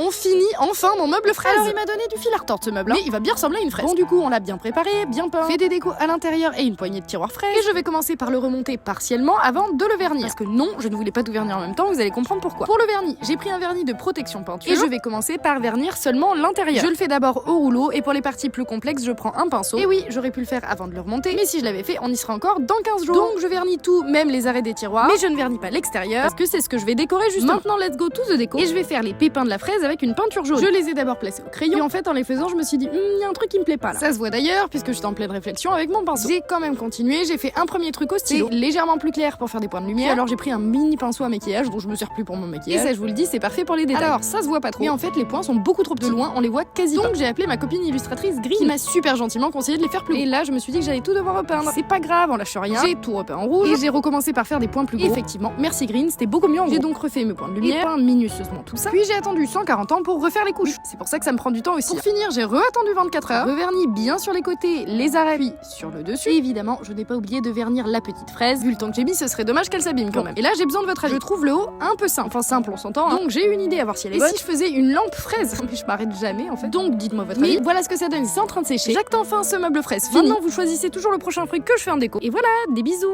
On finit enfin mon meuble fraise. Alors il m'a donné du fil à retordre ce meuble, mais il va bien ressembler à une fraise. Bon du coup on l'a bien préparé, bien peint, fait des décos à l'intérieur et une poignée de tiroirs fraises. Et je vais commencer par le remonter partiellement avant de le vernir. Parce que non, je ne voulais pas tout vernir en même temps, vous allez comprendre pourquoi. Pour le vernis, j'ai pris un vernis de protection peinture et je vais commencer par vernir seulement l'intérieur. Je le fais d'abord au rouleau et pour les parties plus complexes, je prends un pinceau. Et oui, j'aurais pu le faire avant de le remonter, mais si je l'avais fait, on y sera encore dans 15 jours. Donc je vernis tout, même les arrêts des tiroirs, mais je ne vernis pas l'extérieur parce que c'est ce que je vais décorer justement. Maintenant, let's go to the déco. Et je vais faire les pépins de la fraise avec une peinture jaune. Je les ai d'abord placés au crayon et en fait en les faisant, je me suis dit y a un truc qui me plaît pas là. Ça se voit d'ailleurs puisque j'étais en pleine réflexion avec mon pinceau. J'ai quand même continué, j'ai fait un premier truc au stylo, légèrement plus clair pour faire des points de lumière. Alors j'ai pris un mini pinceau à maquillage dont je me sers plus pour mon maquillage. Et ça je vous le dis, c'est parfait pour les détails. Alors ça se voit pas trop. Mais en fait les points sont beaucoup trop petits. De loin, on les voit quasi pas. Donc j'ai appelé ma copine illustratrice Green qui m'a super gentiment conseillé de les faire plus gros. Et là je me suis dit que j'allais tout devoir repeindre. C'est pas grave, on lâche rien. J'ai tout repeint en rouge et j'ai recommencé par faire des points plus gros. Et effectivement, merci Green, c'était beaucoup mieux en gros. J'ai donc refait mes points de lumière, peint minutieusement tout ça. Puis j'ai attendu 140 ans pour refaire les couches. C'est pour ça que ça me prend du temps aussi. Pour finir, j'ai attendu 24 heures, reverni bien sur les côtés, les arrêts, puis sur le dessus. Et évidemment, je n'ai pas oublié de vernir la petite fraise. Vu le temps que j'ai mis, ce serait dommage qu'elle s'abîme quand même. Et là, j'ai besoin de votre avis. Je trouve le haut un peu simple. Enfin simple, on s'entend. Hein. Donc j'ai une idée à voir si elle est bonne. Et si je faisais une lampe fraise? Mais je m'arrête jamais en fait. Donc dites-moi votre avis. Voilà ce que ça donne. C'est en train de sécher. J'acte enfin ce meuble fraise fini. Maintenant, vous choisissez toujours le prochain fruit que je fais en déco. Et voilà, des bisous.